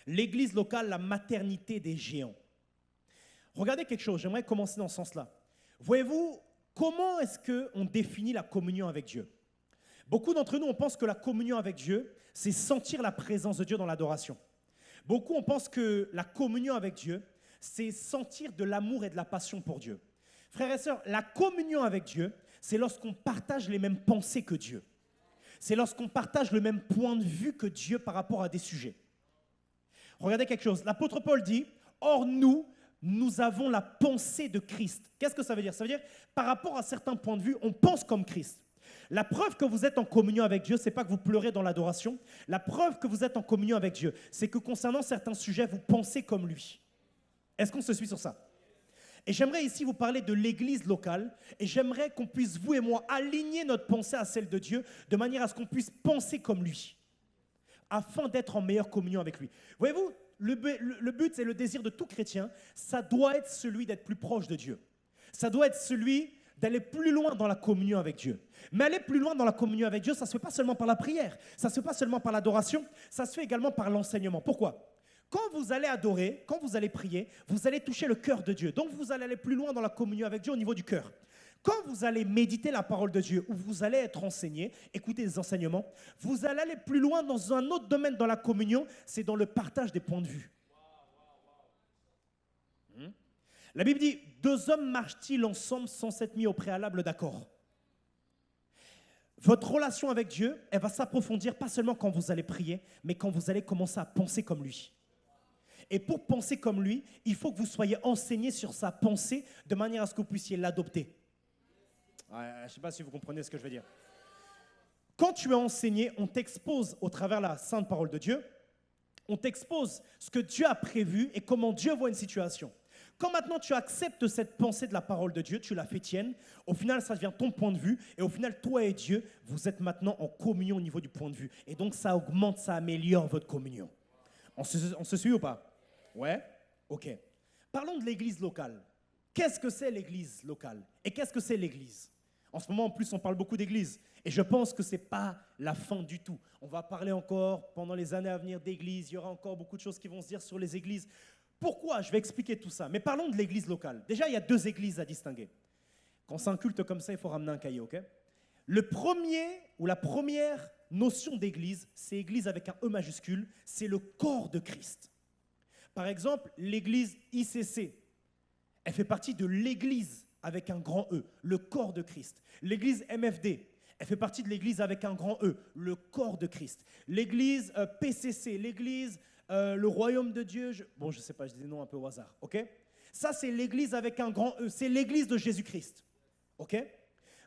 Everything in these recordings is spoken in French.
L'église locale, la maternité des géants. Regardez quelque chose, j'aimerais commencer dans ce sens-là. Voyez-vous, comment est-ce qu'on définit la communion avec Dieu? Beaucoup d'entre nous, on pense que la communion avec Dieu, c'est sentir la présence de Dieu dans l'adoration. Beaucoup, on pense que la communion avec Dieu, c'est sentir de l'amour et de la passion pour Dieu. Frères et sœurs, la communion avec Dieu, c'est lorsqu'on partage les mêmes pensées que Dieu. C'est lorsqu'on partage le même point de vue que Dieu par rapport à des sujets. Regardez quelque chose. L'apôtre Paul dit, « Or nous avons la pensée de Christ. » Qu'est-ce que ça veut dire? Ça veut dire, par rapport à certains points de vue, on pense comme Christ. La preuve que vous êtes en communion avec Dieu, ce n'est pas que vous pleurez dans l'adoration. La preuve que vous êtes en communion avec Dieu, c'est que concernant certains sujets, vous pensez comme lui. Est-ce qu'on se suit sur ça? Et j'aimerais ici vous parler de l'église locale, et j'aimerais qu'on puisse, vous et moi, aligner notre pensée à celle de Dieu, de manière à ce qu'on puisse penser comme lui, afin d'être en meilleure communion avec lui. Voyez-vous, le but et le désir de tout chrétien, ça doit être celui d'être plus proche de Dieu. Ça doit être celui d'aller plus loin dans la communion avec Dieu. Mais aller plus loin dans la communion avec Dieu, ça ne se fait pas seulement par la prière, ça ne se fait pas seulement par l'adoration, ça se fait également par l'enseignement. Pourquoi ? Quand vous allez adorer, quand vous allez prier, vous allez toucher le cœur de Dieu. Donc vous allez aller plus loin dans la communion avec Dieu au niveau du cœur. Quand vous allez méditer la parole de Dieu, ou vous allez être enseigné, écouter des enseignements, vous allez aller plus loin dans un autre domaine dans la communion, c'est dans le partage des points de vue. La Bible dit, 2 hommes marchent-ils ensemble sans s'être mis au préalable d'accord? Votre relation avec Dieu, elle va s'approfondir pas seulement quand vous allez prier, mais quand vous allez commencer à penser comme lui. Et pour penser comme lui, il faut que vous soyez enseigné sur sa pensée de manière à ce que vous puissiez l'adopter. Je ne sais pas si vous comprenez ce que je veux dire. Quand tu es enseigné, on t'expose au travers de la sainte parole de Dieu, on t'expose ce que Dieu a prévu et comment Dieu voit une situation. Quand maintenant tu acceptes cette pensée de la parole de Dieu, tu la fais tienne, au final ça devient ton point de vue et au final toi et Dieu, vous êtes maintenant en communion au niveau du point de vue. Et donc ça augmente, ça améliore votre communion. On se suit ou pas? Ouais? Ok. Parlons de l'église locale. Qu'est-ce que c'est l'église locale? Et qu'est-ce que c'est l'église? En ce moment, en plus, on parle beaucoup d'église. Et je pense que ce n'est pas la fin du tout. On va parler encore, pendant les années à venir, d'église. Il y aura encore beaucoup de choses qui vont se dire sur les églises. Pourquoi? Je vais expliquer tout ça. Mais parlons de l'église locale. Déjà, il y a 2 églises à distinguer. Quand c'est un culte comme ça, il faut ramener un cahier, ok? Le premier ou la première notion d'église, c'est église avec un E majuscule, c'est le corps de Christ. Par exemple, l'église ICC, elle fait partie de l'église avec un grand E, le corps de Christ. L'église MFD, elle fait partie de l'église avec un grand E, le corps de Christ. L'église PCC, l'église le royaume de Dieu, je ne sais pas, je dis des noms un peu au hasard, ok? Ça, c'est l'église avec un grand E, c'est l'église de Jésus-Christ, ok?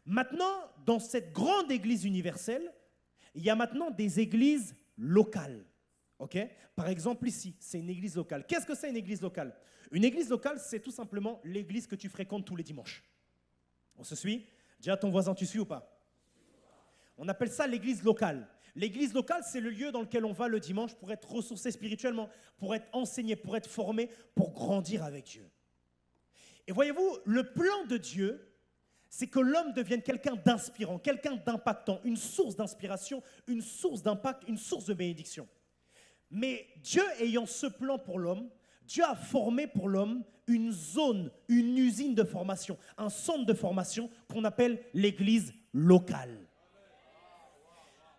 Maintenant, dans cette grande église universelle, il y a maintenant des églises locales. Okay? Par exemple, ici, c'est une église locale. Qu'est-ce que c'est une église locale? Une église locale, c'est tout simplement l'église que tu fréquentes tous les dimanches. On se suit? Dis à ton voisin, tu suis ou pas? On appelle ça l'église locale. L'église locale, c'est le lieu dans lequel on va le dimanche pour être ressourcé spirituellement, pour être enseigné, pour être formé, pour grandir avec Dieu. Et voyez-vous, le plan de Dieu, c'est que l'homme devienne quelqu'un d'inspirant, quelqu'un d'impactant, une source d'inspiration, une source d'impact, une source de bénédiction. Mais Dieu ayant ce plan pour l'homme, Dieu a formé pour l'homme une zone, une usine de formation, un centre de formation qu'on appelle l'église locale.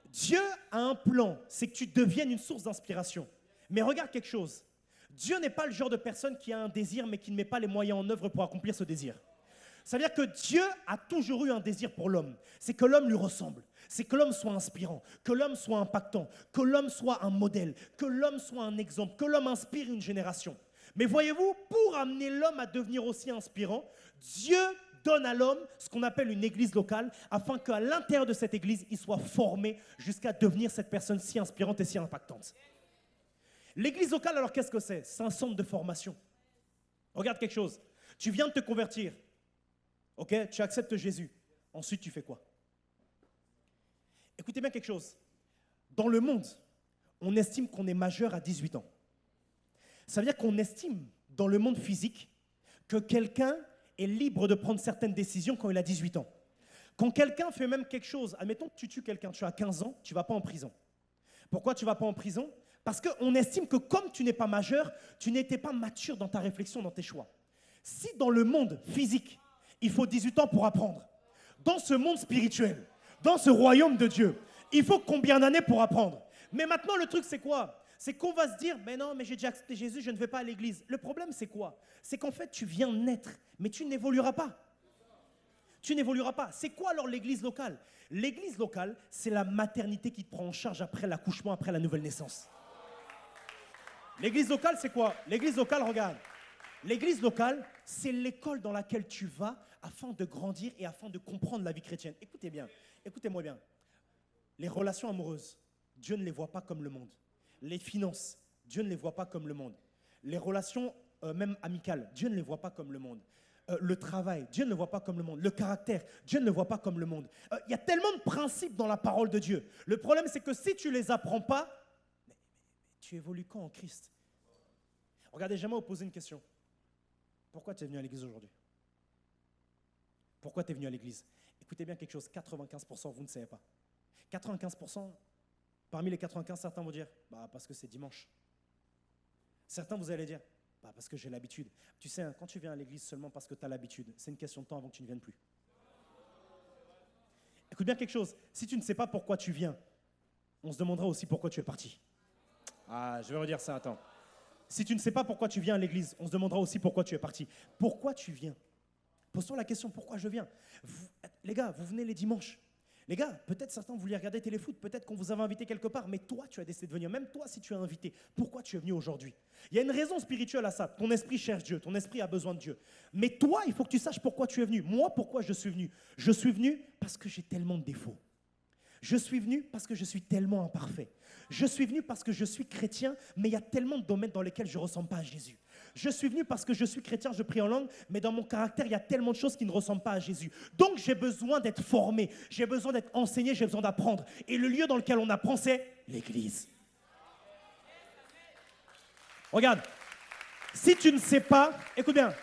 Dieu a un plan, c'est que tu deviennes une source d'inspiration. Mais regarde quelque chose, Dieu n'est pas le genre de personne qui a un désir mais qui ne met pas les moyens en œuvre pour accomplir ce désir. Ça veut dire que Dieu a toujours eu un désir pour l'homme, c'est que l'homme lui ressemble. C'est que l'homme soit inspirant, que l'homme soit impactant, que l'homme soit un modèle, que l'homme soit un exemple, que l'homme inspire une génération. Mais voyez-vous, pour amener l'homme à devenir aussi inspirant, Dieu donne à l'homme ce qu'on appelle une église locale, afin qu'à l'intérieur de cette église, il soit formé jusqu'à devenir cette personne si inspirante et si impactante. L'église locale, alors qu'est-ce que c'est? C'est un centre de formation. Regarde quelque chose. Tu viens de te convertir. Ok, tu acceptes Jésus. Ensuite, tu fais quoi? Écoutez bien quelque chose. Dans le monde, on estime qu'on est majeur à 18 ans. Ça veut dire qu'on estime, dans le monde physique, que quelqu'un est libre de prendre certaines décisions quand il a 18 ans. Quand quelqu'un fait même quelque chose, admettons que tu tues quelqu'un, tu as 15 ans, tu ne vas pas en prison. Pourquoi tu ne vas pas en prison? Parce qu'on estime que comme tu n'es pas majeur, tu n'étais pas mature dans ta réflexion, dans tes choix. Si dans le monde physique, il faut 18 ans pour apprendre, dans ce monde spirituel, dans ce royaume de Dieu, il faut combien d'années pour apprendre? Mais maintenant, le truc, c'est quoi? C'est qu'on va se dire, mais non, mais j'ai déjà accepté Jésus, je ne vais pas à l'église. Le problème, c'est quoi? C'est qu'en fait, tu viens naître, mais tu n'évolueras pas. Tu n'évolueras pas. C'est quoi alors l'église locale? L'église locale, c'est la maternité qui te prend en charge après l'accouchement, après la nouvelle naissance. L'église locale, c'est quoi? L'église locale, regarde. L'église locale, c'est l'école dans laquelle tu vas afin de grandir et afin de comprendre la vie chrétienne. Écoutez bien, écoutez-moi bien. Les relations amoureuses, Dieu ne les voit pas comme le monde. Les finances, Dieu ne les voit pas comme le monde. Les relations même amicales, Dieu ne les voit pas comme le monde. Le travail, Dieu ne le voit pas comme le monde. Le caractère, Dieu ne le voit pas comme le monde. Il y a tellement de principes dans la parole de Dieu. Le problème, c'est que si tu ne les apprends pas, mais tu évolues quand en Christ? Regardez, j'aimerais vous poser une question. Pourquoi tu es venu à l'église aujourd'hui? Pourquoi tu es venu à l'église? Écoutez bien quelque chose, 95%, vous ne savez pas. 95%, parmi les 95, certains vont dire, bah parce que c'est dimanche. Certains, vous allez dire, bah parce que j'ai l'habitude. Tu sais, hein, quand tu viens à l'église seulement parce que tu as l'habitude, c'est une question de temps avant que tu ne viennes plus. Écoute bien quelque chose, si tu ne sais pas pourquoi tu viens, on se demandera aussi pourquoi tu es parti. Ah, je vais redire ça, attends. Si tu ne sais pas pourquoi tu viens à l'église, on se demandera aussi pourquoi tu es parti. Pourquoi tu viens? Pose-toi la question, pourquoi je viens? Les gars, vous venez les dimanches. Les gars, peut-être certains vous voulez regarder téléfoot, peut-être qu'on vous avait invité quelque part, mais toi, tu as décidé de venir. Même toi, si tu es invité, pourquoi tu es venu aujourd'hui? Il y a une raison spirituelle à ça. Ton esprit cherche Dieu, ton esprit a besoin de Dieu. Mais toi, il faut que tu saches pourquoi tu es venu. Moi, pourquoi je suis venu? Je suis venu parce que j'ai tellement de défauts. Je suis venu parce que je suis tellement imparfait. Je suis venu parce que je suis chrétien, mais il y a tellement de domaines dans lesquels je ne ressemble pas à Jésus. Je suis venu parce que je suis chrétien, je prie en langue, mais dans mon caractère, il y a tellement de choses qui ne ressemblent pas à Jésus. Donc, j'ai besoin d'être formé, j'ai besoin d'être enseigné, j'ai besoin d'apprendre. Et le lieu dans lequel on apprend, c'est l'église. Regarde, si tu ne sais pas, écoute bien,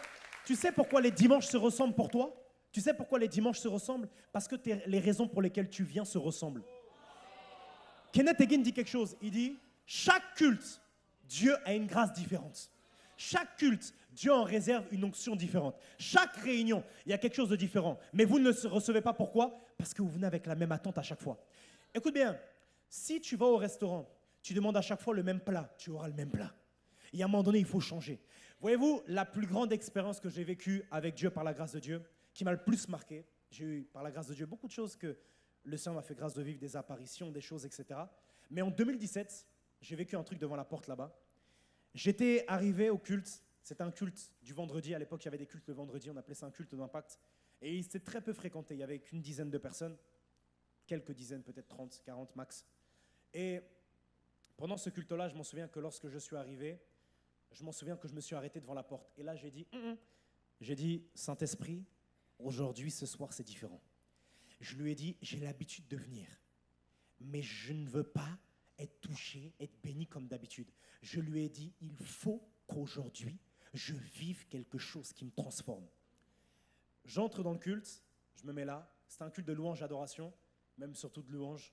tu sais pourquoi les dimanches se ressemblent pour toi? Tu sais pourquoi les dimanches se ressemblent? Parce que les raisons pour lesquelles tu viens se ressemblent. Kenneth Hagin dit quelque chose. Il dit, chaque culte, Dieu a une grâce différente. Chaque culte, Dieu en réserve une onction différente. Chaque réunion, il y a quelque chose de différent. Mais vous ne le recevez pas. Pourquoi? Parce que vous venez avec la même attente à chaque fois. Écoute bien, si tu vas au restaurant, tu demandes à chaque fois le même plat, tu auras le même plat. Et à un moment donné, il faut changer. Voyez-vous, la plus grande expérience que j'ai vécue avec Dieu par la grâce de Dieu, qui m'a le plus marqué, j'ai eu par la grâce de Dieu beaucoup de choses que le Seigneur m'a fait grâce de vivre, des apparitions, des choses, etc. Mais en 2017, j'ai vécu un truc devant la porte là-bas. J'étais arrivé au culte, c'était un culte du vendredi, à l'époque il y avait des cultes le vendredi, on appelait ça un culte d'impact. Et il s'était très peu fréquenté, il n'y avait qu'une dizaine de personnes, quelques dizaines, peut-être 30, 40 max. Et pendant ce culte-là, je m'en souviens que lorsque je suis arrivé, je m'en souviens que je me suis arrêté devant la porte. Et là j'ai dit, Saint-Esprit, aujourd'hui, ce soir, c'est différent. Je lui ai dit, j'ai l'habitude de venir, mais je ne veux pas être touché, être béni comme d'habitude. Je lui ai dit, il faut qu'aujourd'hui, je vive quelque chose qui me transforme. J'entre dans le culte, je me mets là. C'est un culte de louange, d'adoration, même surtout de louange.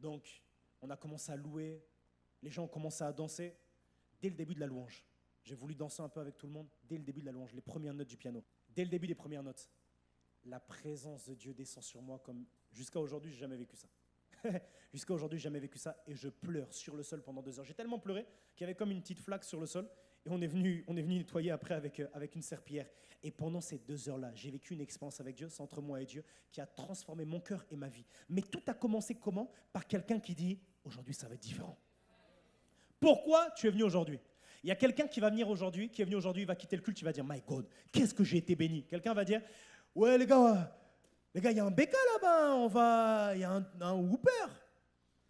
Donc, on a commencé à louer, les gens ont commencé à danser dès le début de la louange. J'ai voulu danser un peu avec tout le monde dès le début de la louange, les premières notes du piano. Dès le début des premières notes, la présence de Dieu descend sur moi comme jusqu'à aujourd'hui, j'ai jamais vécu ça. Jusqu'à aujourd'hui, j'ai jamais vécu ça et je pleure sur le sol pendant 2 heures. J'ai tellement pleuré qu'il y avait comme une petite flaque sur le sol et on est venu nettoyer après avec une serpillière. Et pendant ces 2 heures-là, j'ai vécu une expérience avec Dieu, c'est entre moi et Dieu, qui a transformé mon cœur et ma vie. Mais tout a commencé comment? Par quelqu'un qui dit, aujourd'hui, ça va être différent. Pourquoi tu es venu aujourd'hui? Il y a quelqu'un qui va venir aujourd'hui, qui est venu aujourd'hui, il va quitter le culte, il va dire, My God, qu'est-ce que j'ai été béni. Quelqu'un va dire, ouais les gars, il y a un béca là-bas, il y a un whooper.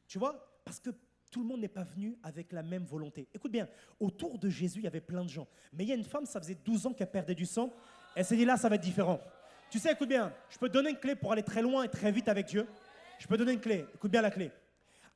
Tu vois? Parce que tout le monde n'est pas venu avec la même volonté. Écoute bien, autour de Jésus, il y avait plein de gens. Mais il y a une femme, ça faisait 12 ans qu'elle perdait du sang. Elle s'est dit, là, ça va être différent. Tu sais, écoute bien, je peux te donner une clé pour aller très loin et très vite avec Dieu. Je peux te donner une clé. Écoute bien la clé.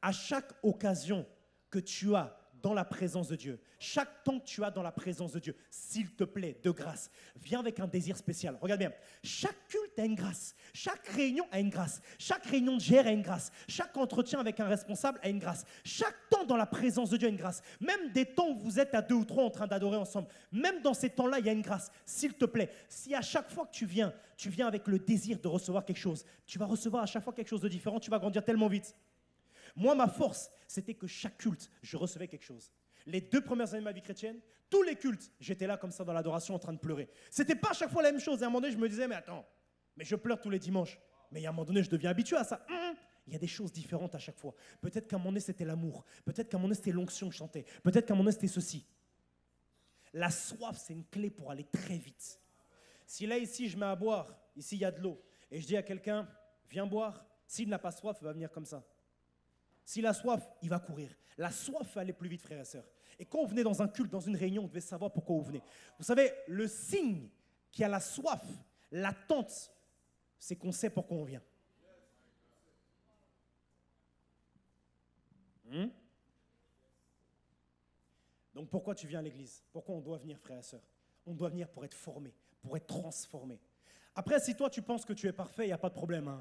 À chaque occasion que tu as dans la présence de Dieu, chaque temps que tu as dans la présence de Dieu, s'il te plaît, de grâce, viens avec un désir spécial. Regarde bien, chaque culte a une grâce, chaque réunion a une grâce, chaque réunion de GR a une grâce, chaque entretien avec un responsable a une grâce, chaque temps dans la présence de Dieu a une grâce, même des temps où vous êtes à 2 ou 3 en train d'adorer ensemble, même dans ces temps-là, il y a une grâce. S'il te plaît, si à chaque fois que tu viens avec le désir de recevoir quelque chose, tu vas recevoir à chaque fois quelque chose de différent, tu vas grandir tellement vite. Moi, ma force, c'était que chaque culte, je recevais quelque chose. Les 2 premières années de ma vie chrétienne, tous les cultes, j'étais là comme ça dans l'adoration en train de pleurer. C'était pas à chaque fois la même chose. Et à un moment donné, je me disais, mais attends, mais je pleure tous les dimanches. Mais à un moment donné, je deviens habitué à ça. Il y a des choses différentes à chaque fois. Peut-être qu'à un moment donné, c'était l'amour. Peut-être qu'à un moment donné, c'était l'onction que je chantais. Peut-être qu'à un moment donné, c'était ceci. La soif, c'est une clé pour aller très vite. Si là, ici, je mets à boire, ici, il y a de l'eau, et je dis à quelqu'un, viens boire, s'il n'a pas soif, il va venir comme ça. S'il a soif, il va courir. La soif fait aller plus vite, frères et sœurs. Et quand vous venez dans un culte, dans une réunion, vous devez savoir pourquoi vous venez. Vous savez, le signe qui a la soif, l'attente, c'est qu'on sait pourquoi on vient. Donc pourquoi tu viens à l'église? Pourquoi on doit venir, frères et sœurs? On doit venir pour être formé, pour être transformé. Après, si toi tu penses que tu es parfait, il n'y a pas de problème.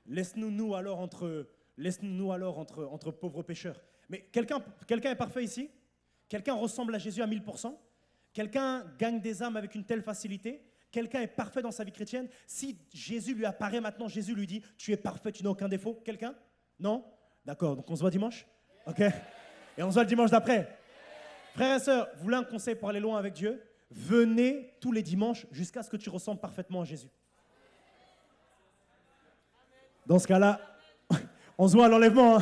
Laisse-nous alors entre pauvres pécheurs. Mais quelqu'un est parfait ici? Quelqu'un ressemble à Jésus à 1000%? Quelqu'un gagne des âmes avec une telle facilité? Quelqu'un est parfait dans sa vie chrétienne? Si Jésus lui apparaît maintenant, Jésus lui dit, tu es parfait, tu n'as aucun défaut. Quelqu'un? Non? D'accord, donc on se voit dimanche? Ok? Et on se voit le dimanche d'après? Frères et sœurs, vous voulez un conseil pour aller loin avec Dieu? Venez tous les dimanches jusqu'à ce que tu ressembles parfaitement à Jésus. Dans ce cas-là, on se voit à l'enlèvement.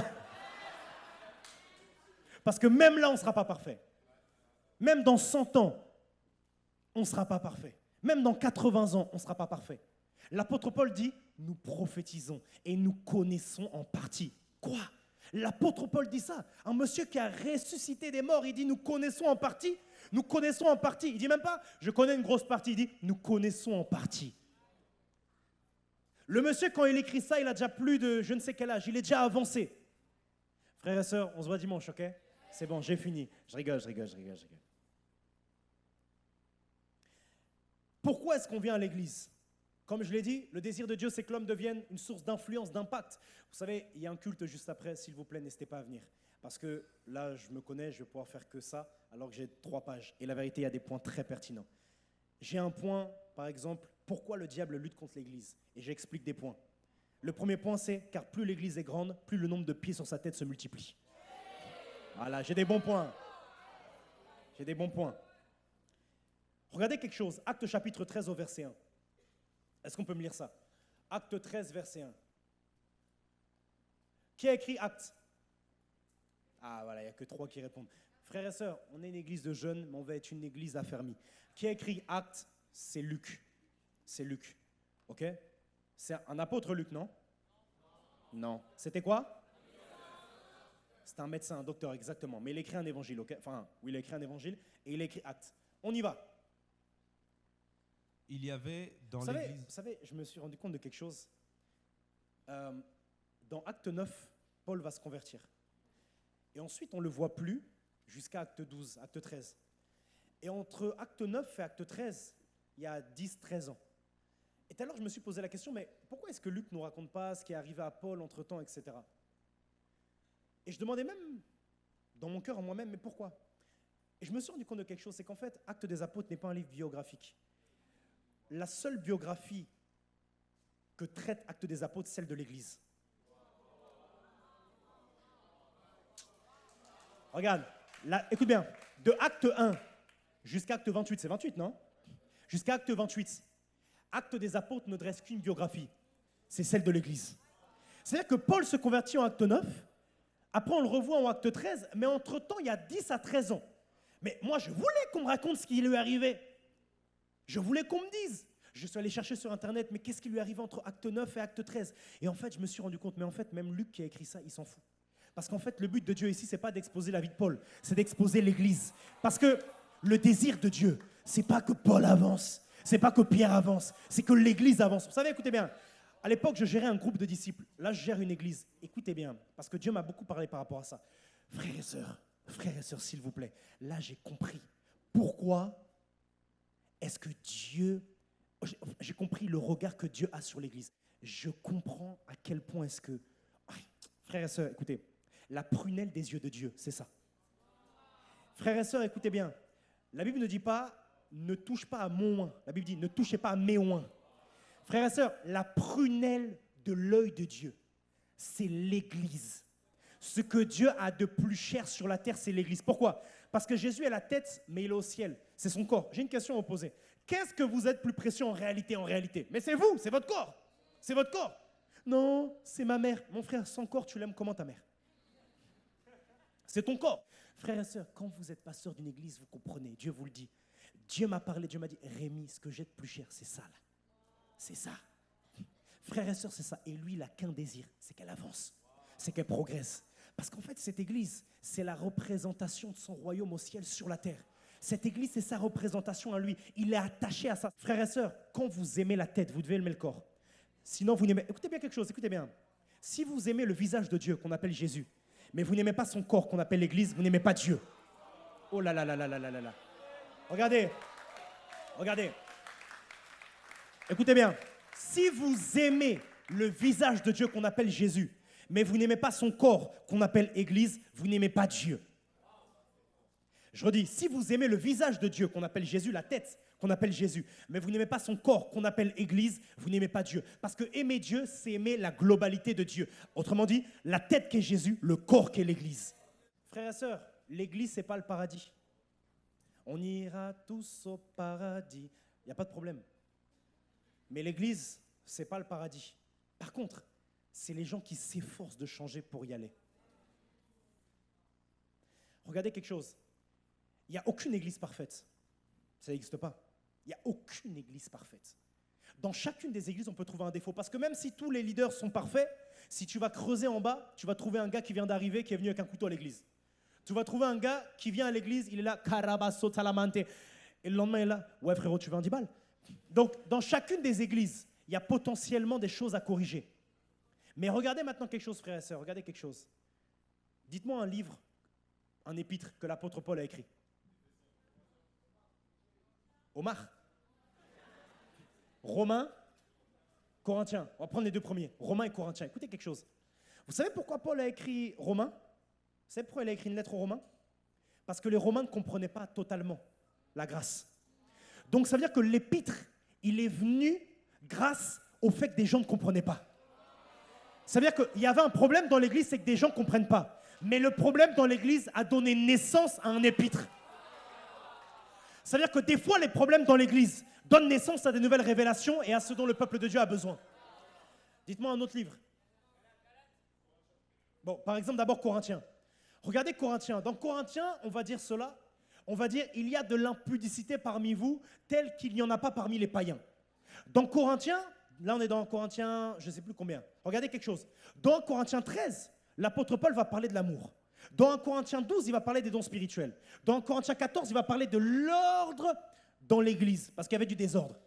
Parce que même là, on ne sera pas parfait. Même dans 100 ans, on ne sera pas parfait. Même dans 80 ans, on ne sera pas parfait. L'apôtre Paul dit, nous prophétisons et nous connaissons en partie. Quoi? L'apôtre Paul dit ça. Un monsieur qui a ressuscité des morts, il dit, nous connaissons en partie. Nous connaissons en partie. Il ne dit même pas, je connais une grosse partie. Il dit, nous connaissons en partie. Le monsieur, quand il écrit ça, il a déjà plus de je ne sais quel âge. Il est déjà avancé. Frères et sœurs, on se voit dimanche, ok? C'est bon, j'ai fini. Je rigole. Pourquoi est-ce qu'on vient à l'église? Comme je l'ai dit, le désir de Dieu, c'est que l'homme devienne une source d'influence, d'impact. Vous savez, il y a un culte juste après, s'il vous plaît, n'hésitez pas à venir. Parce que là, je me connais, je vais pouvoir faire que ça, alors que j'ai 3 pages. Et la vérité, il y a des points très pertinents. J'ai un point, par exemple, pourquoi le diable lutte contre l'église? Et j'explique des points. Le premier point, c'est car plus l'église est grande, plus le nombre de pieds sur sa tête se multiplie. Voilà, j'ai des bons points. Regardez quelque chose, Actes chapitre 13 au verset 1. Est-ce qu'on peut me lire ça? Acte 13, verset 1. Qui a écrit Acte? Ah voilà, il n'y a que 3 qui répondent. Frères et sœurs, on est une église de jeunes, mais on va être une église affermie. Qui a écrit Acte? C'est Luc. C'est Luc. Ok? C'est un apôtre Luc, non? Non. C'était quoi? C'était un médecin, un docteur, exactement. Mais il écrit un évangile, ok? Enfin, oui, il a écrit un évangile et il a écrit Acte. On y va. Il y avait dans Vous l'église... savez, je me suis rendu compte de quelque chose. Dans Acte 9, Paul va se convertir. Et ensuite, on ne le voit plus jusqu'à Acte 12, Acte 13. Et entre Acte 9 et Acte 13, il y a 10-13 ans. Et tout à l'heure, je me suis posé la question, mais pourquoi est-ce que Luc ne nous raconte pas ce qui est arrivé à Paul entre-temps, etc. Et je demandais même, dans mon cœur en moi-même, mais pourquoi? Et je me suis rendu compte de quelque chose, c'est qu'en fait, Actes des Apôtres n'est pas un livre biographique. La seule biographie que traite Actes des Apôtres, c'est celle de l'Église. Regarde, là, écoute bien, de Acte 1 jusqu'à Acte 28, c'est 28, non? Jusqu'à Acte 28, Actes des Apôtres ne dresse qu'une biographie, c'est celle de l'Église. C'est-à-dire que Paul se convertit en Acte 9, après on le revoit en Acte 13, mais entre-temps, il y a 10 à 13 ans. Mais moi, je voulais qu'on me raconte ce qui lui arrivait. Je voulais qu'on me dise. Je suis allé chercher sur Internet, mais qu'est-ce qui lui arrivait entre Acte 9 et Acte 13? Et en fait, je me suis rendu compte, mais en fait, même Luc qui a écrit ça, il s'en fout. Parce qu'en fait, le but de Dieu ici, c'est pas d'exposer la vie de Paul, c'est d'exposer l'Église. Parce que le désir de Dieu, c'est pas que Paul avance, c'est pas que Pierre avance, c'est que l'Église avance. Vous savez, écoutez bien, à l'époque, je gérais un groupe de disciples. Là, je gère une église. Écoutez bien, parce que Dieu m'a beaucoup parlé par rapport à ça. Frères et sœurs, Frères et sœurs, s'il vous plaît, là j'ai compris. Pourquoi est-ce que Dieu... J'ai compris le regard que Dieu a sur l'Église. Je comprends à quel point est-ce que... Frères et sœurs, écoutez, la prunelle des yeux de Dieu, c'est ça. Frères et sœurs, écoutez bien. La Bible ne dit pas, ne touche pas à mon oin. La Bible dit, ne touchez pas à mes oins. Frères et sœurs, la prunelle de l'œil de Dieu, c'est l'Église. Ce que Dieu a de plus cher sur la terre, c'est l'Église. Pourquoi? Parce que Jésus est la tête, mais il est au ciel. C'est son corps. J'ai une question à vous poser. Qu'est-ce que vous êtes plus précieux en réalité? Mais c'est vous, c'est votre corps. C'est votre corps. Non, c'est ma mère. Mon frère, sans corps, tu l'aimes comment ta mère? C'est ton corps. Frères et sœurs, quand vous êtes pasteur d'une église, vous comprenez, Dieu vous le dit. Dieu m'a parlé, Dieu m'a dit, Rémi, ce que j'ai de plus cher, c'est ça là. C'est ça. Frères et sœurs, c'est ça. Et lui, il n'a qu'un désir, c'est qu'elle avance, c'est qu'elle progresse. Parce qu'en fait, cette église, c'est la représentation de son royaume au ciel sur la terre. Cette église, c'est sa représentation à lui. Il est attaché à ça. Frères et sœurs, quand vous aimez la tête, vous devez aimer le corps. Sinon, vous n'aimez... Écoutez bien quelque chose, écoutez bien. Si vous aimez le visage de Dieu, qu'on appelle Jésus, mais vous n'aimez pas son corps, qu'on appelle l'église, vous n'aimez pas Dieu. Oh là là là là là là là là. Regardez. Regardez. Écoutez bien. Si vous aimez le visage de Dieu qu'on appelle Jésus, mais vous n'aimez pas son corps qu'on appelle Église, vous n'aimez pas Dieu. Je redis, si vous aimez le visage de Dieu qu'on appelle Jésus, la tête qu'on appelle Jésus, mais vous n'aimez pas son corps qu'on appelle Église, vous n'aimez pas Dieu. Parce que aimer Dieu, c'est aimer la globalité de Dieu. Autrement dit, la tête qu'est Jésus, le corps qu'est l'Église. Frères et sœurs, l'Église, ce n'est pas le paradis. On ira tous au paradis. Il n'y a pas de problème. Mais l'Église, ce n'est pas le paradis. Par contre, c'est les gens qui s'efforcent de changer pour y aller. Regardez quelque chose. Il n'y a aucune église parfaite. Ça n'existe pas. Il n'y a aucune église parfaite. Dans chacune des églises, on peut trouver un défaut. Parce que même si tous les leaders sont parfaits, si tu vas creuser en bas, tu vas trouver un gars qui vient d'arriver, qui est venu avec un couteau à l'église. Tu vas trouver un gars qui vient à l'église, il est là, Carabasso, Talamante. Et le lendemain, il est là, ouais frérot, tu veux un 10 balles? Donc, dans chacune des églises, il y a potentiellement des choses à corriger. Mais regardez maintenant quelque chose, frères et sœurs, regardez quelque chose. Dites-moi un livre, un épître que l'apôtre Paul a écrit. Omar. Romains, Corinthiens. On va prendre les deux premiers, Romains et Corinthiens. Écoutez quelque chose. Vous savez pourquoi Paul a écrit Romains? Vous savez pourquoi il a écrit une lettre aux Romains? Parce que les Romains ne comprenaient pas totalement la grâce. Donc ça veut dire que l'épître, il est venu grâce au fait que des gens ne comprenaient pas. Ça veut dire qu'il y avait un problème dans l'église, c'est que des gens ne comprennent pas. Mais le problème dans l'église a donné naissance à un épître. Ça veut dire que des fois, les problèmes dans l'église donnent naissance à des nouvelles révélations et à ce dont le peuple de Dieu a besoin. Dites-moi un autre livre. Bon, par exemple, d'abord Corinthiens. Regardez Corinthiens. Dans Corinthiens, on va dire cela. On va dire, il y a de l'impudicité parmi vous, telle qu'il n'y en a pas parmi les païens. Dans Corinthiens, là on est dans Corinthiens, je ne sais plus combien. Regardez quelque chose. Dans Corinthiens 13, l'apôtre Paul va parler de l'amour. Dans 1 Corinthiens 12, il va parler des dons spirituels. Dans 1 Corinthiens 14, il va parler de l'ordre dans l'église, parce qu'il y avait du désordre.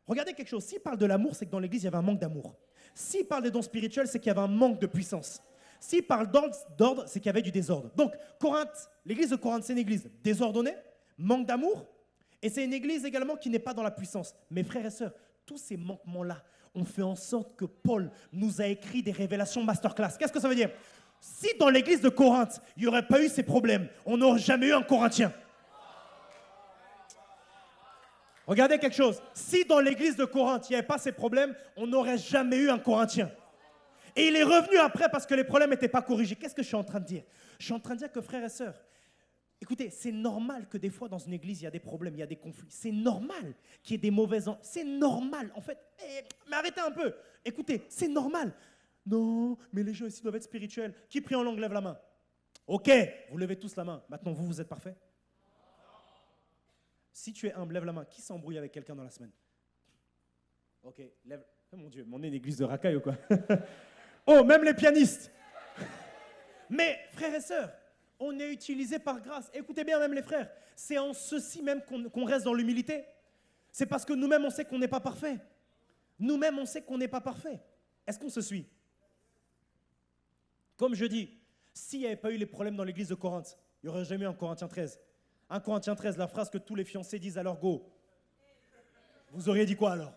Regardez quelque chose. S'il parle de l'amour, c'est que dans l'église, il y avait un manque d'amour. S'il parle des dons spirituels, c'est qu'il y avait un manque de puissance. S'il parle d'ordre, c'est qu'il y avait du désordre. Donc, Corinthe, l'église de Corinthe, c'est une église désordonnée, manque d'amour, et c'est une église également qui n'est pas dans la puissance. Mes frères et sœurs, tous ces manquements-là ont fait en sorte que Paul nous a écrit des révélations masterclass. Qu'est-ce que ça veut dire? Si dans l'église de Corinthe, il n'y aurait pas eu ces problèmes, on n'aurait jamais eu un Corinthien. Regardez quelque chose. Si dans l'église de Corinthe, il n'y avait pas ces problèmes, on n'aurait jamais eu un Corinthien. Et il est revenu après parce que les problèmes n'étaient pas corrigés. Qu'est-ce que je suis en train de dire? Je suis en train de dire que, frères et sœurs, écoutez, c'est normal que des fois dans une église, il y a des problèmes, il y a des conflits. C'est normal qu'il y ait des mauvaises... C'est normal, en fait. Mais arrêtez un peu. Écoutez, c'est normal. Non, mais les gens ici doivent être spirituels. Qui prie en langue, lève la main. Ok, vous levez tous la main. Maintenant, vous êtes parfaits? Si tu es humble, lève la main. Qui s'embrouille avec quelqu'un dans la semaine? Ok, lève... Oh mon Dieu, on est une église de racaille ou quoi? Oh, même les pianistes. Mais, frères et sœurs, on est utilisé par grâce. Écoutez bien, même les frères, c'est en ceci même qu'on reste dans l'humilité. C'est parce que nous-mêmes, on sait qu'on n'est pas parfait. Nous-mêmes, on sait qu'on n'est pas parfait. Est-ce qu'on se suit? Comme je dis, s'il n'y avait pas eu les problèmes dans l'église de Corinthe, Il n'y aurait jamais eu un Corinthiens 13. Un Corinthiens 13, la phrase que tous les fiancés disent à leur go. Vous auriez dit quoi alors?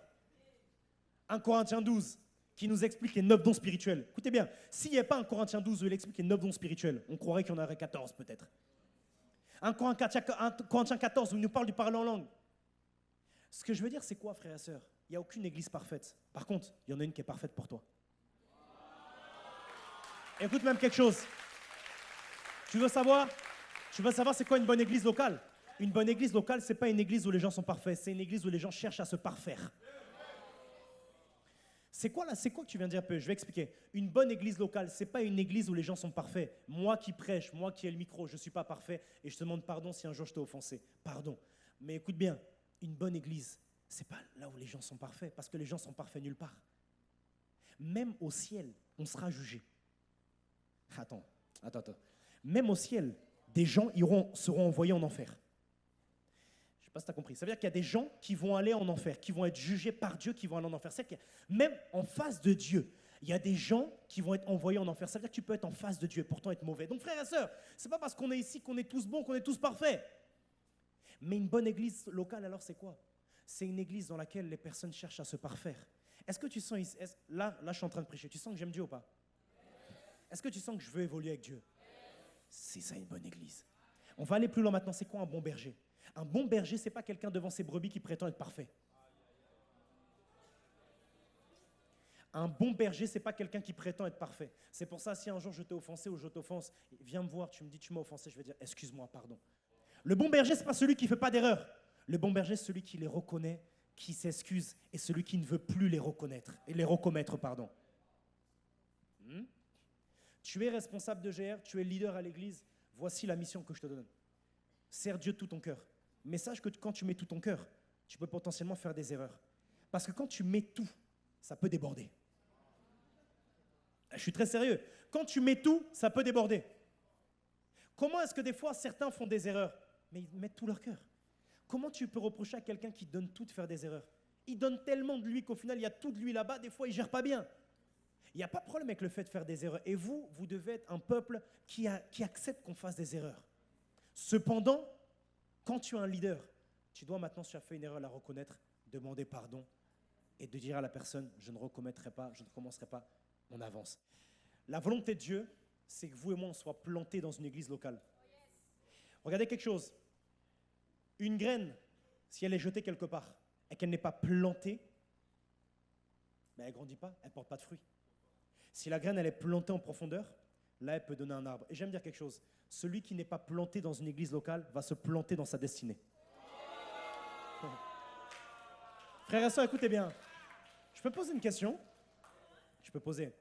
Un Corinthiens 12 qui nous explique les 9 dons spirituels. Écoutez bien, s'il n'y avait pas un Corinthiens 12 où il explique les 9 dons spirituels, on croirait qu'il y en aurait 14 peut-être. Un Corinthiens 14 où il nous parle du parler en langue. Ce que je veux dire, c'est quoi, frères et sœurs? Il n'y a aucune église parfaite. Par contre, il y en a une qui est parfaite pour toi. Écoute même quelque chose. Tu veux savoir c'est quoi une bonne église locale? Une bonne église locale, ce n'est pas une église où les gens sont parfaits, c'est une église où les gens cherchent à se parfaire. C'est quoi que tu viens de dire, peu? Je vais expliquer. Une bonne église locale, ce n'est pas une église où les gens sont parfaits. Moi qui prêche, moi qui ai le micro, je ne suis pas parfait et je te demande pardon si un jour je t'ai offensé. Pardon. Mais écoute bien, une bonne église, ce n'est pas là où les gens sont parfaits, parce que les gens sont parfaits nulle part. Même au ciel, on sera jugé. Attends. Même au ciel, des gens seront envoyés en enfer. Je ne sais pas si tu as compris. Ça veut dire qu'il y a des gens qui vont aller en enfer, qui vont être jugés par Dieu, qui vont aller en enfer. C'est-à-dire que même en face de Dieu, il y a des gens qui vont être envoyés en enfer. Ça veut dire que tu peux être en face de Dieu et pourtant être mauvais. Donc frères et sœurs, ce n'est pas parce qu'on est ici qu'on est tous bons, qu'on est tous parfaits. Mais une bonne église locale, alors c'est quoi? C'est une église dans laquelle les personnes cherchent à se parfaire. Est-ce que tu sens ici, là, je suis en train de prêcher, tu sens que j'aime Dieu ou pas? Est-ce que tu sens que je veux évoluer avec Dieu? C'est ça une bonne église. On va aller plus loin maintenant. C'est quoi un bon berger? Un bon berger, ce n'est pas quelqu'un devant ses brebis qui prétend être parfait. Un bon berger, ce n'est pas quelqu'un qui prétend être parfait. C'est pour ça, si un jour je t'ai offensé ou je t'offense, viens me voir, tu me dis tu m'as offensé, je vais dire excuse-moi, pardon. Le bon berger, ce n'est pas celui qui ne fait pas d'erreur. Le bon berger, c'est celui qui les reconnaît, qui s'excuse, et celui qui ne veut plus les reconnaître, et les recommettre, pardon. Tu es responsable de GR, tu es leader à l'église, voici la mission que je te donne. Sers Dieu de tout ton cœur. Mais sache que quand tu mets tout ton cœur, tu peux potentiellement faire des erreurs. Parce que quand tu mets tout, ça peut déborder. Je suis très sérieux. Quand tu mets tout, ça peut déborder. Comment est-ce que des fois certains font des erreurs? Mais ils mettent tout leur cœur. Comment tu peux reprocher à quelqu'un qui donne tout de faire des erreurs? Il donne tellement de lui qu'au final, il y a tout de lui là-bas, des fois, il ne gère pas bien. Il n'y a pas de problème avec le fait de faire des erreurs. Et vous devez être un peuple qui accepte qu'on fasse des erreurs. Cependant, quand tu es un leader, tu dois maintenant, si tu as fait une erreur, la reconnaître, demander pardon et de dire à la personne, je ne recommettrai pas, je ne commencerai pas, on avance. La volonté de Dieu, c'est que vous et moi, on soit plantés dans une église locale. Regardez quelque chose. Une graine, si elle est jetée quelque part et qu'elle n'est pas plantée, ben elle ne grandit pas, elle ne porte pas de fruits. Si la graine elle est plantée en profondeur, là elle peut donner un arbre. Et j'aime dire quelque chose, celui qui n'est pas planté dans une église locale va se planter dans sa destinée. Frères et sœurs, écoutez bien, je peux poser une question? Je peux poser.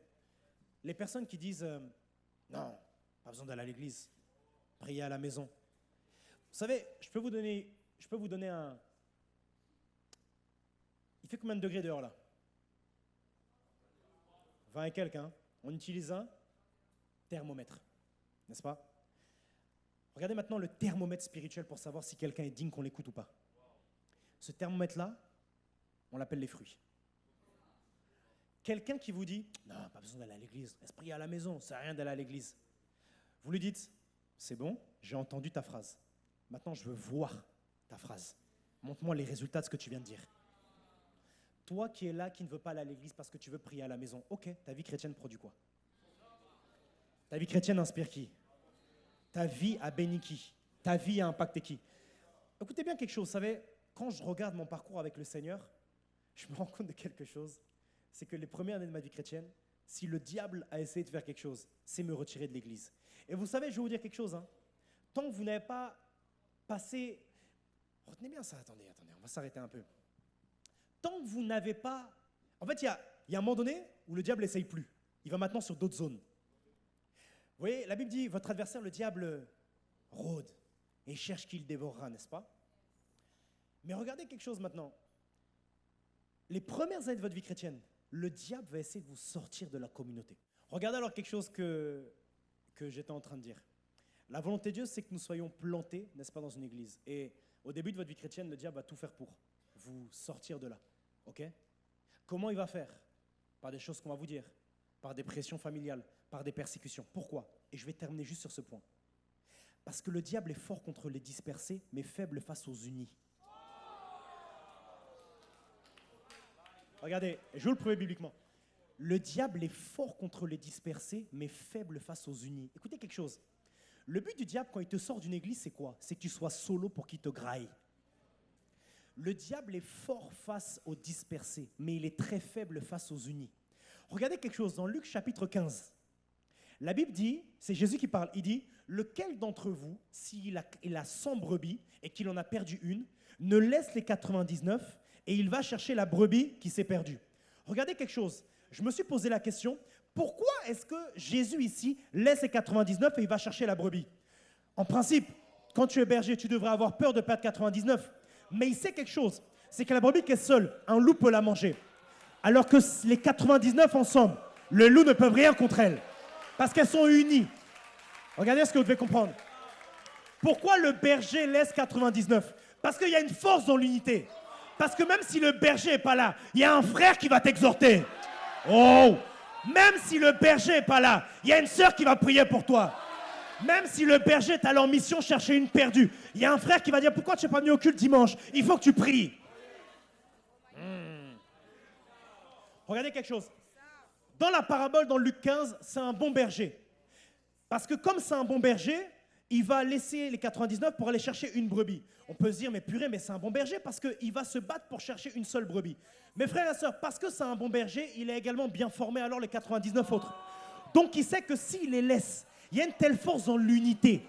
Les personnes qui disent non, pas besoin d'aller à l'église, prier à la maison. Vous savez, je peux vous donner un... Il fait combien de degrés dehors là? 20 et quelques, hein? On utilise un thermomètre, n'est-ce pas? Regardez maintenant le thermomètre spirituel pour savoir si quelqu'un est digne qu'on l'écoute ou pas. Ce thermomètre-là, on l'appelle les fruits. Quelqu'un qui vous dit « Non, pas besoin d'aller à l'église, laisse prier à la maison, ça sert à rien d'aller à l'église. » Vous lui dites « C'est bon, j'ai entendu ta phrase. Maintenant, je veux voir ta phrase. Montre-moi les résultats de ce que tu viens de dire. » Toi qui es là, qui ne veux pas aller à l'église parce que tu veux prier à la maison, ok, ta vie chrétienne produit quoi? Ta vie chrétienne inspire qui? Ta vie a béni qui? Ta vie a impacté qui? Écoutez bien quelque chose, vous savez, quand je regarde mon parcours avec le Seigneur, je me rends compte de quelque chose, c'est que les premières années de ma vie chrétienne, si le diable a essayé de faire quelque chose, c'est me retirer de l'église. Et vous savez, je vais vous dire quelque chose, hein, tant que vous n'avez pas passé... Retenez bien ça, attendez, on va s'arrêter un peu. Tant que vous n'avez pas... En fait, il y a un moment donné où le diable n'essaye plus. Il va maintenant sur d'autres zones. Vous voyez, la Bible dit, votre adversaire, le diable, rôde et cherche qui le dévorera, n'est-ce pas? Mais regardez quelque chose maintenant. Les premières années de votre vie chrétienne, le diable va essayer de vous sortir de la communauté. Regardez alors quelque chose que j'étais en train de dire. La volonté de Dieu, c'est que nous soyons plantés, n'est-ce pas, dans une église. Et au début de votre vie chrétienne, le diable va tout faire pour vous sortir de là. Ok? Comment il va faire? Par des choses qu'on va vous dire, par des pressions familiales, par des persécutions. Pourquoi? Et je vais terminer juste sur ce point. Parce que le diable est fort contre les dispersés, mais faible face aux unis. Regardez, je vous le promets bibliquement. Le diable est fort contre les dispersés, mais faible face aux unis. Écoutez quelque chose. Le but du diable, quand il te sort d'une église, c'est quoi? C'est que tu sois solo pour qu'il te graille. Le diable est fort face aux dispersés, mais il est très faible face aux unis. Regardez quelque chose dans Luc chapitre 15. La Bible dit, c'est Jésus qui parle, il dit, lequel d'entre vous, s'il a 100 brebis et qu'il en a perdu une, ne laisse les 99 et il va chercher la brebis qui s'est perdue. Regardez quelque chose. Je me suis posé la question, pourquoi est-ce que Jésus ici laisse les 99 et il va chercher la brebis? En principe, quand tu es berger, tu devrais avoir peur de perdre 99. Mais il sait quelque chose, c'est que la brebis qui est seule, un loup peut la manger. Alors que les 99 ensemble, le loup ne peut rien contre elle. Parce qu'elles sont unies. Regardez ce que vous devez comprendre. Pourquoi le berger laisse 99? Parce qu'il y a une force dans l'unité. Parce que même si le berger n'est pas là, il y a un frère qui va t'exhorter. Oh! Même si le berger n'est pas là, il y a une sœur qui va prier pour toi. Même si le berger est allé en mission chercher une perdue, il y a un frère qui va dire, pourquoi tu n'es pas venu au culte dimanche? Il faut que tu pries. Regardez quelque chose. Dans la parabole, dans Luc 15, c'est un bon berger. Parce que comme c'est un bon berger, il va laisser les 99 pour aller chercher une brebis. On peut se dire, mais purée, mais c'est un bon berger parce qu'il va se battre pour chercher une seule brebis. Mes frères et sœurs, parce que c'est un bon berger, il est également bien formé alors les 99 autres. Donc il sait que s'il les laisse, il y a une telle force dans l'unité.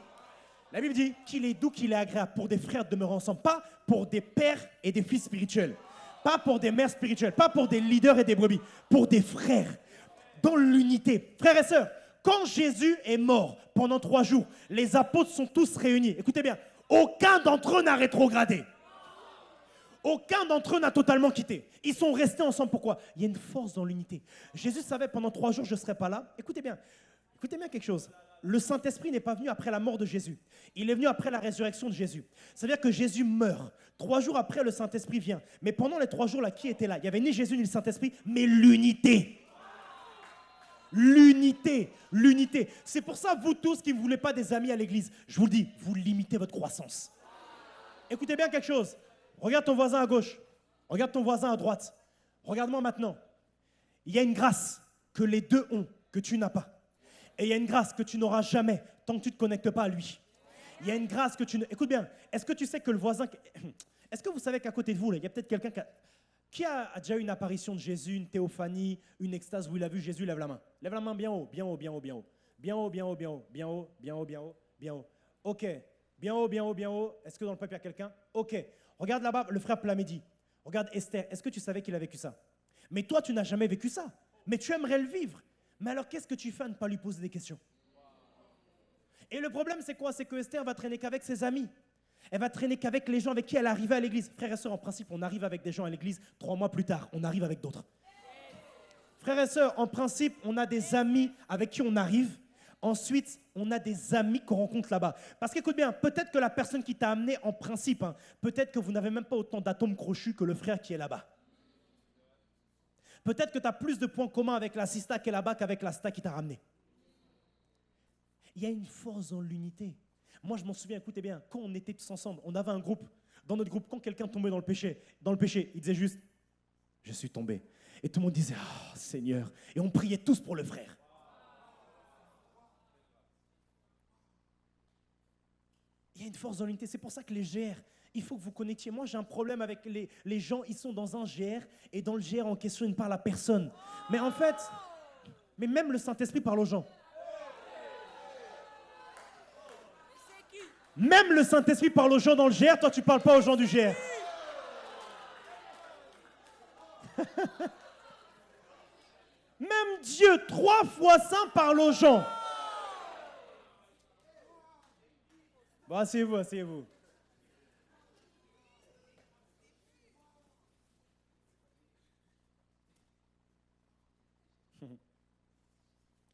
La Bible dit qu'il est doux, qu'il est agréable pour des frères de demeurer ensemble, pas pour des pères et des fils spirituels, pas pour des mères spirituelles, pas pour des leaders et des brebis, pour des frères, dans l'unité. Frères et sœurs, quand Jésus est mort pendant 3 jours, les apôtres sont tous réunis. Écoutez bien, aucun d'entre eux n'a rétrogradé. Aucun d'entre eux n'a totalement quitté. Ils sont restés ensemble. Pourquoi? Il y a une force dans l'unité. Jésus savait pendant 3 jours, je ne serai pas là. Écoutez bien quelque chose. Le Saint-Esprit n'est pas venu après la mort de Jésus. Il est venu après la résurrection de Jésus. C'est-à-dire que Jésus meurt. 3 jours après, le Saint-Esprit vient. Mais pendant les 3 jours là, qui était là? Il n'y avait ni Jésus ni le Saint-Esprit, mais l'unité. L'unité, l'unité. C'est pour ça, vous tous qui ne voulez pas des amis à l'église, je vous le dis, vous limitez votre croissance. Écoutez bien quelque chose. Regarde ton voisin à gauche. Regarde ton voisin à droite. Regarde-moi maintenant. Il y a une grâce que les deux ont, que tu n'as pas. Et il y a une grâce que tu n'auras jamais tant que tu ne te connectes pas à lui. Il y a une grâce que tu ne... Écoute bien, est-ce que tu sais que le voisin... Est-ce que vous savez qu'à côté de vous, là, il y a peut-être quelqu'un qui a déjà eu une apparition de Jésus, une théophanie, une extase où il a vu Jésus? Lève la main. Lève la main bien haut, bien haut, bien haut, bien haut. Bien haut, bien haut, bien haut, bien haut, bien haut, bien haut, bien haut. Ok. Bien haut, bien haut, bien haut. Est-ce que dans le peuple, il y a quelqu'un? Ok. Regarde là-bas, le frère Plamédi. Regarde Esther. Est-ce que tu savais qu'il a vécu ça? Mais toi, tu n'as jamais vécu ça. Mais tu aimerais le vivre. Mais alors, qu'est-ce que tu fais à ne pas lui poser des questions? Et le problème, c'est quoi? C'est que Esther va traîner qu'avec ses amis. Elle va traîner qu'avec les gens avec qui elle arrivait à l'église. Frères et sœurs, en principe, on arrive avec des gens à l'église. 3 mois plus tard, on arrive avec d'autres. Frères et sœurs, en principe, on a des amis avec qui on arrive. Ensuite, on a des amis qu'on rencontre là-bas. Parce qu'écoute bien, peut-être que la personne qui t'a amené, en principe, peut-être que vous n'avez même pas autant d'atomes crochus que le frère qui est là-bas. Peut-être que tu as plus de points communs avec la sista qui est là-bas qu'avec la sista qui t'a ramené. Il y a une force dans l'unité. Moi, je m'en souviens, écoutez bien, quand on était tous ensemble, on avait un groupe. Dans notre groupe, quand quelqu'un tombait dans le péché, il disait juste « Je suis tombé ». Et tout le monde disait « Ah, Seigneur ». Et on priait tous pour le frère. Il y a une force dans l'unité. C'est pour ça que les GR, il faut que vous connectiez. Moi, j'ai un problème avec les gens, ils sont dans un GR et dans le GR en question, ils ne parlent à personne. Mais en fait, mais même le Saint-Esprit parle aux gens. Même le Saint-Esprit parle aux gens dans le GR, toi tu ne parles pas aux gens du GR. Même Dieu, 3 fois saint, parle aux gens. Bon, asseyez-vous, asseyez-vous.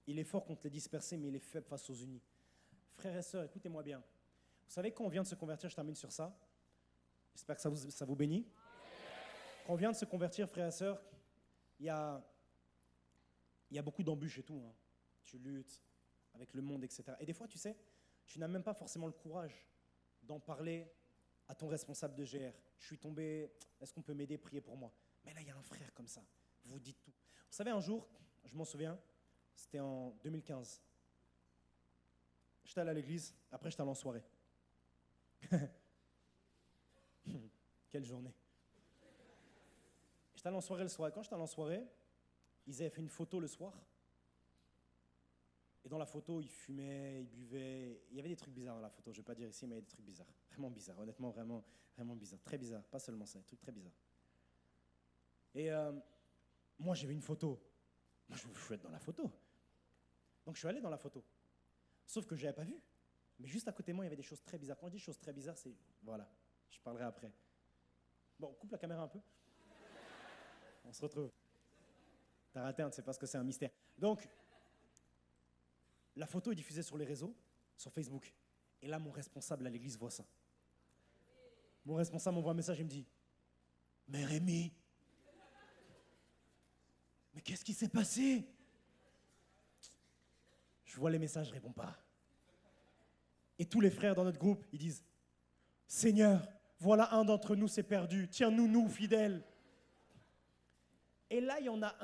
Il est fort contre les dispersés, mais il est faible face aux unis. Frères et sœurs, écoutez-moi bien. Vous savez, quand on vient de se convertir, je termine sur ça. J'espère que ça vous bénit. Quand on vient de se convertir, frères et sœurs, il y a beaucoup d'embûches et tout. Tu luttes avec le monde, etc. Et des fois, tu sais, tu n'as même pas forcément le courage d'en parler à ton responsable de GR. Je suis tombé, est-ce qu'on peut m'aider, prier pour moi? Mais là, il y a un frère comme ça, vous dites tout. Vous savez, un jour, je m'en souviens, c'était en 2015. J'étais allé à l'église, après j'étais allé en soirée. Quelle journée. J'étais allé en soirée le soir. Quand j'étais allé en soirée, ils avaient fait une photo le soir. Et dans la photo, ils fumaient, ils buvaient. Il y avait des trucs bizarres dans la photo. Je ne vais pas dire ici, mais il y a des trucs bizarres. Vraiment bizarres. Honnêtement, vraiment, vraiment bizarres. Très bizarres. Pas seulement ça, des trucs très bizarres. Et moi, j'ai vu une photo. Moi, je veux être dans la photo. Donc, je suis allé dans la photo. Sauf que je n'avais pas vu. Mais juste à côté de moi, il y avait des choses très bizarres. Quand je dis choses très bizarres, c'est... Voilà, je parlerai après. Bon, coupe la caméra un peu. On se retrouve. T'as raté, c'est parce que c'est un mystère. Donc, la photo est diffusée sur les réseaux, sur Facebook. Et là, mon responsable à l'église voit ça. Mon responsable m'envoie un message et me dit « Mais Rémi, mais qu'est-ce qui s'est passé ?» Je vois les messages, je ne réponds pas. Et tous les frères dans notre groupe, ils disent « Seigneur, voilà un d'entre nous s'est perdu, tiens-nous, nous, fidèles. » Et là, il y en a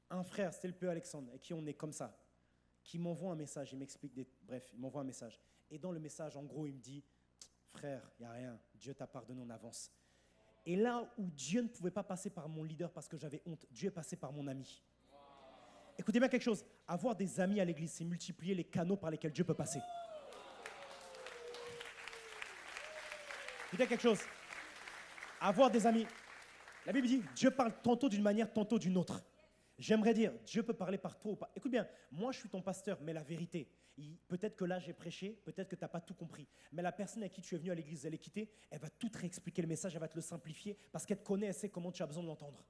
un frère, c'était le peu Alexandre, et qui on est comme ça, qui m'envoie un message, il m'explique, bref, il m'envoie un message. Et dans le message, en gros, il me dit « Frère, il n'y a rien, Dieu t'a pardonné, on avance. » Et là où Dieu ne pouvait pas passer par mon leader parce que j'avais honte, Dieu est passé par mon ami. Écoutez bien quelque chose, avoir des amis à l'église, c'est multiplier les canaux par lesquels Dieu peut passer. Écoutez quelque chose, avoir des amis. La Bible dit, Dieu parle tantôt d'une manière, tantôt d'une autre. J'aimerais dire, Dieu peut parler par toi ou pas. Écoute bien, moi je suis ton pasteur, mais la vérité, peut-être que là j'ai prêché, peut-être que tu n'as pas tout compris, mais la personne à qui tu es venu à l'église, elle est quittée, elle va tout te réexpliquer le message, elle va te le simplifier, parce qu'elle te connaît, elle sait comment tu as besoin de l'entendre.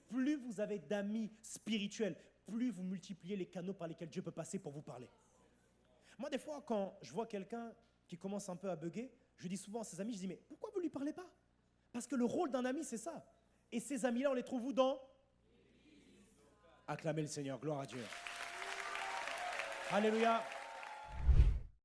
Plus vous avez d'amis spirituels, plus vous multipliez les canaux par lesquels Dieu peut passer pour vous parler. Moi des fois, quand je vois quelqu'un qui commence un peu à bugger, je dis souvent à ses amis, je dis, mais pourquoi vous ne lui parlez pas? Parce que le rôle d'un ami, c'est ça. Et ces amis-là, on les trouve où dans? Acclamez le Seigneur, gloire à Dieu. Alléluia.